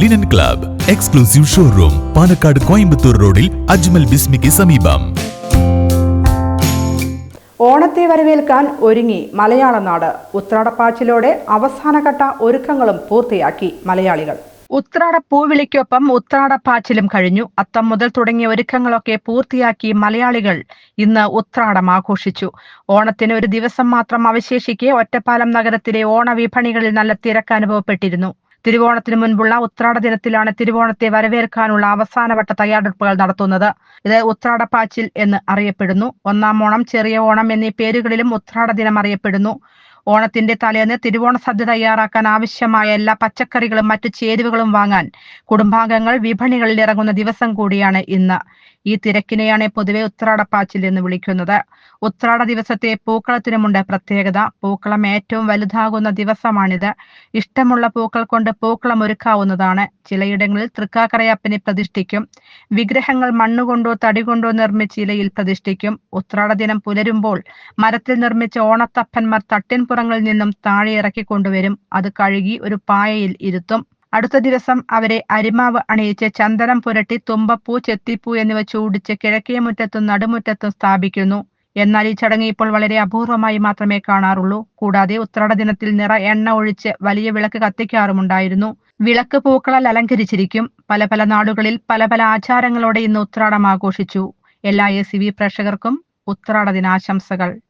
Linen club exclusive showroom Palakkad Coimbatore റോഡിൽ അജ്മൽ ബിസ്മിക്ക് സമീപം. ഓണത്തെ വരവേൽക്കാൻ ഒരുങ്ങി മലയാള നാട്. ഉത്രാടപ്പാച്ചിലോടെ അവസാനഘട്ട ഒരുക്കങ്ങളും പൂർത്തിയാക്കി മലയാളികൾ. ഉത്രാട പൂവിളിക്കൊപ്പം ഉത്രാടപ്പാച്ചിലും കഴിഞ്ഞു. അത്തം മുതൽ തുടങ്ങിയ ഒരുക്കങ്ങളൊക്കെ പൂർത്തിയാക്കി മലയാളികൾ ഇന്ന് ഉത്രാടം ആഘോഷിച്ചു. ഓണത്തിന് ഒരു ദിവസം മാത്രം അവശേഷിക്കെ ഒറ്റപ്പാലം നഗരത്തിലെ ഓണവിപണികളിൽ നല്ല തിരക്ക് അനുഭവപ്പെട്ടിരുന്നു. തിരുവോണത്തിന് മുൻപുള്ള ഉത്രാട ദിനത്തിലാണ് തിരുവോണത്തെ വരവേൽക്കാനുള്ള അവസാനവട്ട തയ്യാറെടുപ്പുകൾ നടത്തുന്നത്. ഇത് ഉത്രാടപ്പാച്ചിൽ എന്ന് അറിയപ്പെടുന്നു. ഒന്നാം ഓണം, ചെറിയ ഓണം എന്നീ പേരുകളിലും ഉത്രാട ദിനം അറിയപ്പെടുന്നു. ഓണത്തിന്റെ തലേന്ന് തിരുവോണ സദ്യ തയ്യാറാക്കാൻ ആവശ്യമായ എല്ലാ പച്ചക്കറികളും മറ്റു ചേരുവകളും വാങ്ങാൻ കുടുംബാംഗങ്ങൾ വിപണികളിൽ ഇറങ്ങുന്ന ദിവസം കൂടിയാണ് ഇന്ന്. ഈ തിരക്കിനെയാണ് പൊതുവെ ഉത്രാടപ്പാച്ചിൽ എന്ന് വിളിക്കുന്നത്. ഉത്രാട ദിവസത്തെ പൂക്കളത്തിനുമുണ്ട് പ്രത്യേകത. പൂക്കളം ഏറ്റവും വലുതാകുന്ന ദിവസമാണിത്. ഇഷ്ടമുള്ള പൂക്കൾ കൊണ്ട് പൂക്കളം ഒരുക്കാവുന്നതാണ്. ചിലയിടങ്ങളിൽ തൃക്കാക്കരയപ്പനെ പ്രതിഷ്ഠിക്കും. വിഗ്രഹങ്ങൾ മണ്ണുകൊണ്ടോ തടി കൊണ്ടോ നിർമ്മിച്ച് ഇലയിൽ പ്രതിഷ്ഠിക്കും. ഉത്രാട ദിനം പുലരുമ്പോൾ മരത്തിൽ നിർമ്മിച്ച ഓണത്തപ്പന്മാർ തട്ടിൻപുറങ്ങളിൽ നിന്നും താഴെ ഇറക്കിക്കൊണ്ടുവരും. അത് കഴുകി ഒരു പായയിൽ ഇരുത്തും. അടുത്ത ദിവസം അവരെ അരിമാവ് അണിയിച്ച് ചന്ദനം പുരട്ടി തുമ്പപ്പൂ, ചെത്തിപ്പൂ എന്നിവ ചൂടിച്ച് കിഴക്കേ മുറ്റത്തും നടുമുറ്റത്തും സ്ഥാപിക്കുന്നു. എന്നാൽ ഈ ചടങ്ങ് ഇപ്പോൾ വളരെ അപൂർവമായി മാത്രമേ കാണാറുള്ളൂ. കൂടാതെ ഉത്രാട ദിനത്തിൽ നിറ എണ്ണ ഒഴിച്ച് വലിയ വിളക്ക് കത്തിക്കാറുമുണ്ടായിരുന്നു. വിളക്ക് പൂക്കളാൽ അലങ്കരിച്ചിരിക്കും. പല നാടുകളിൽ പല ആചാരങ്ങളോടെ ഇന്ന് ഉത്രാടം ആഘോഷിച്ചു. എല്ലാ ACV പ്രേക്ഷകർക്കും ഉത്രാട ദിനാശംസകൾ.